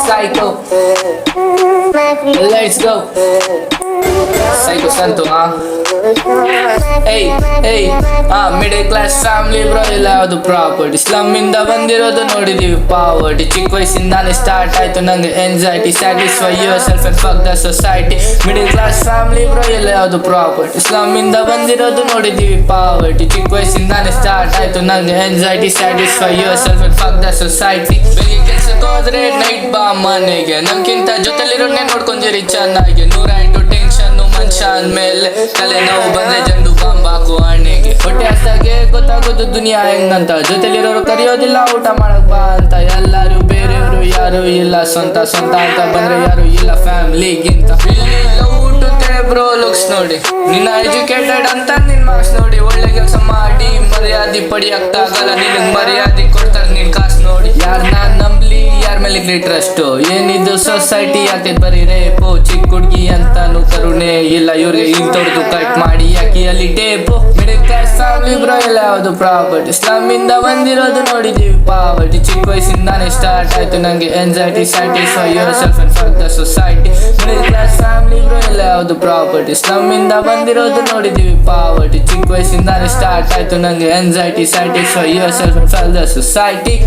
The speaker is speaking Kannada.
Psycho. Let's go. Psycho Santo, middle class family bro ಇಲ್ಲ ಯಾವುದು ಪ್ರಾಪರ್ಟಿ, ಸ್ಲಮ್ ಇಂದ ಬಂದಿರೋದು ನೋಡಿದೀವಿ ಪಾವರ್ಟಿ. ಚಿಕ್ಕ ವಯಸ್ಸಿಂದಾನೆ ಸ್ಟಾರ್ಟ್ ಆಯ್ತು ನಂಗೆ anxiety, satisfy yourself and fuck the society. Middle class family bro ಇಲ್ಲ ಯಾವುದು ಪ್ರಾಪರ್ಟಿ, ಸ್ಲಮ್ ಇಂದ ಬಂದಿರೋದು ನೋಡಿದೀವಿ ಪಾವರ್ಟಿ. ಚಿಕ್ಕ ವಯಸ್ಸಿಂದಾನೆ ಸ್ಟಾರ್ಟ್ ಆಯ್ತು ನಂಗೆ anxiety, satisfy yourself and fuck the society. ಬೆಳಿಗ್ಗೆ ಕೆಲ್ಸಕ್ಕೆ ಹೋದ್ರೆ ನೈಟ್ ಬಾ ಮನೆಗೆ, ನಮ್ಗಿಂತ ಜೊತೆಲಿರೋನ್ನೇ ನೋಡ್ಕೊಂತೀರಿ ಚೆನ್ನಾಗಿ. 108 ಟೆನ್ಷನ್ ಮನುಷ್ಯ ಅಂದ್ಮೇಲೆ, ತಲೆನೋವು ಬಂದ್ರೆ ಜಂಡು ಬಾಂಬಾಕು ಹಣ್ಣೆಗೆ. ಹೊಟ್ಟೆ ಹಸ್ದಾಗೆ ಗೊತ್ತಾಗೋದು ದುನಿಯಾ ಹೆಂಗಂತ, ಜೊತೆಲಿರೋರು ಕರೆಯೋದಿಲ್ಲ ಊಟ ಮಾಡಕ್ ಬಾ ಅಂತ. ಎಲ್ಲರೂ ಬೇರೆಯವರು ಯಾರು ಇಲ್ಲ, ಸ್ವಂತ ಸ್ವಂತ ಅಂತ ಬಂದ್ರೆ ಯಾರು ಇಲ್ಲ ಫ್ಯಾಮಿಲಿಗಿಂತ. ಹುಟ್ಟುತ್ತೆ ಬ್ರೋ ಲುಕ್ಸ್ ನೋಡಿ, ನಿನ್ನ ಎಜುಕೇಟೆಡ್ ಅಂತ ನಿನ್ ಮಾರ್ಕ್ಸ್ ನೋಡಿ. ಒಳ್ಳೆ ಕೆಲಸ ಮಾಡಿ ಮರ್ಯಾದೆ ಪಡಿಯಕ್ಕಾಗಲ್ಲ, ನಿನಗ್ ಮರ್ಯಾದೆ ಕೊಡ್ತಾರೆ ನಿನ್ ಕಾಸು ನೋಡಿ. ಯಾರನ್ನ ನಂಬ್ಲಿ, ಯಾರ ಮೇಲೆ ಟ್ರಸ್ಟ್, ಏನಿದು ಸೊಸೈಟಿ ಆಗ್ತೈತೆ ಬರೀ ರೇಪು. ಚಿಕ್ಕ ಹುಡ್ಗಿ ಅಂತಾನು ಕರುಣೆ ಇಲ್ಲ, ಇವ್ರಿಗೆ ಇಂಥವ್ರದ್ದು ಕಟ್ ಮಾಡಿ ಅಕ್ಕಿಯಲ್ಲಿ tape. Middle class family bro ಎಲ್ಲ ಯಾವುದು ಪ್ರಾಪರ್ಟಿ, ಸ್ಲಮ್ ಇಂದ ಬಂದಿರೋದು ನೋಡಿದೀವಿ ಪಾವರ್ಟಿ. ಚಿಕ್ಕ ವಯಸ್ಸಿಂದಾನೆ ಸ್ಟಾರ್ಟ್ ಆಯ್ತು ನಂಗೆ anxiety, satisfy yourself and fuck the society. Middle class family bro ಎಲ್ಲ ಯಾವುದು ಪ್ರಾಪರ್ಟಿ, ಸ್ಲಮ್ ಇಂದ ಬಂದಿರೋದು ನೋಡಿದೀವಿ ಪಾವರ್ಟಿ. ಚಿಕ್ಕ ವಯಸ್ಸಿಂದಾನೆ ಸ್ಟಾರ್ಟ್ ಆಯ್ತು ನಂಗೆ anxiety, satisfy yourself and fuck the society.